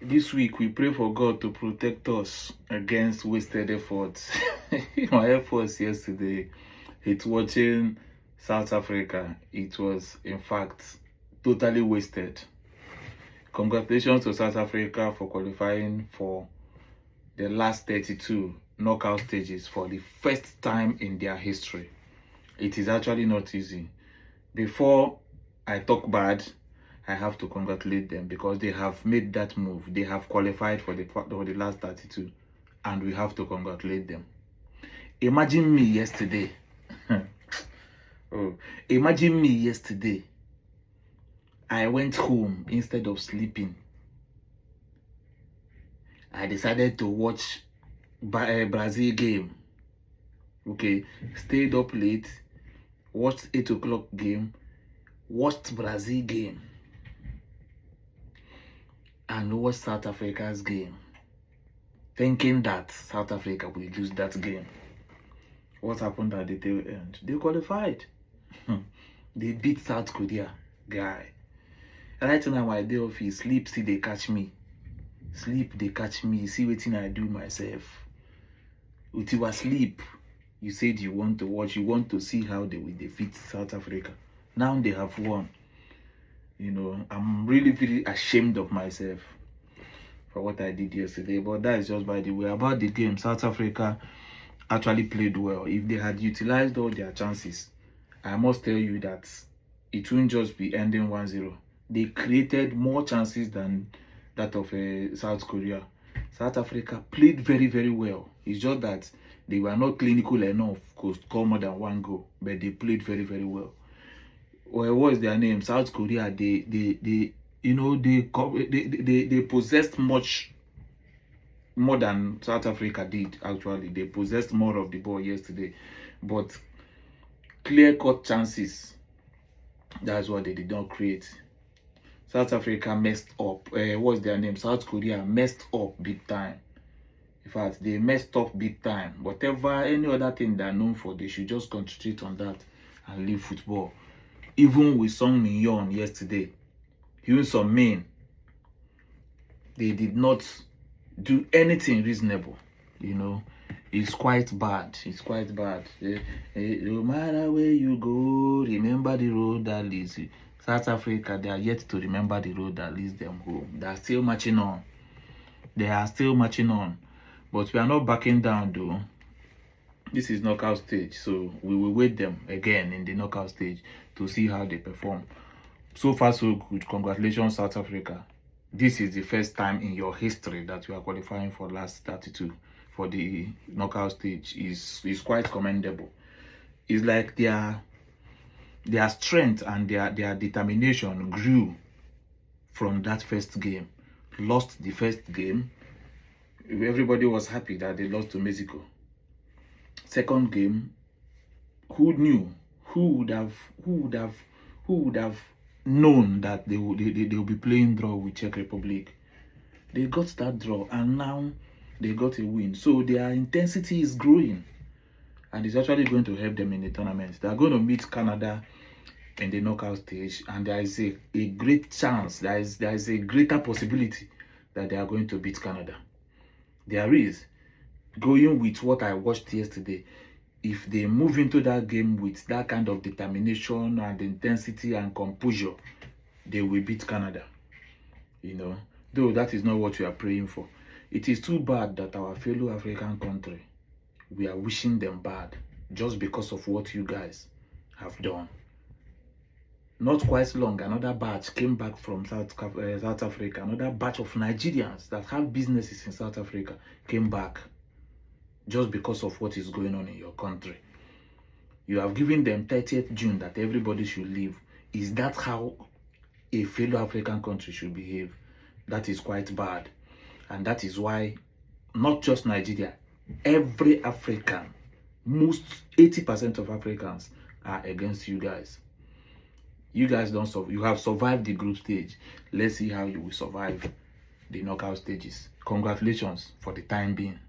This week, we pray for God to protect us against wasted efforts. My efforts yesterday, it's watching South Africa. It was, in fact, totally wasted. Congratulations to South Africa for qualifying for the last 32 knockout stages for the first time in their history. It is actually not easy. Before I talk bad, I have to congratulate them because they have made that move. They have qualified for the last 32, and we have to congratulate them. Imagine me yesterday. Imagine me yesterday. I went home instead of sleeping. I decided to watch Brazil game. Okay, stayed up late, watched 8 o'clock game, watched Brazil game, and watched South Africa's game, thinking that South Africa will lose that game. What happened at the tail end? They qualified. They beat South Korea, guy. Right now, my day off is sleep, see they catch me. Sleep, they catch me. See what I do myself. With you sleep, you said you want to watch, you want to see how they will defeat South Africa. Now they have won. You know, I'm really ashamed of myself for what I did yesterday. But that is just by the way. About the game, South Africa actually played well. If they had utilized all their chances, I must tell you that it won't just be ending 1-0. They created more chances than that of South Korea. South Africa played very well. It's just that they were not clinical enough to score more than 1 goal, but they played very well. Well, what is their name? South Korea. They possessed much more than South Africa did. Actually, they possessed more of the ball yesterday, but clear-cut chances, that's what they did not create. South Africa messed up. What's their name? South Korea messed up big time. In fact, they messed up big time. Whatever, any other thing they're known for, they should just concentrate on that and leave football. Even with Song Min-yeon yesterday, even some men, they did not do anything reasonable. You know, it's quite bad. It's quite bad. No matter where you go, remember the road that leads you. South Africa, they are yet to remember the road that leads them home. They are still marching on. They are still marching on. But we are not backing down though. This is knockout stage, so we will wait them again in the knockout stage to see how they perform. So far so good. Congratulations, South Africa. This is the first time in your history that you are qualifying for last 32 for the knockout stage. Is quite commendable. It's like their strength and their determination grew from that first game. Lost the first game. Everybody was happy that they lost to Mexico. Second game, who knew? Who would have known that they will be playing draw with Czech Republic? They got that draw and now they got a win. So their intensity is growing, and it's actually going to help them in the tournament. They are going to meet Canada in the knockout stage, and there is a great chance, there is a greater possibility that they are going to beat Canada. There is. Going with what I watched yesterday, if they move into that game with that kind of determination and intensity and composure, they will beat Canada. You know, though that is not what we are praying for. It is too bad that our fellow African country, we are wishing them bad just because of what you guys have done. Not quite long, another batch came back from South Africa. Another batch of Nigerians that have businesses in South Africa came back just because of what is going on in your country. You have given them 30th June that everybody should leave. Is that how a fellow African country should behave? That is quite bad. And that is why not just Nigeria, every African, most 80% of Africans are against you guys. You guys don't survive. You have survived the group stage. Let's see how you will survive the knockout stages. Congratulations for the time being.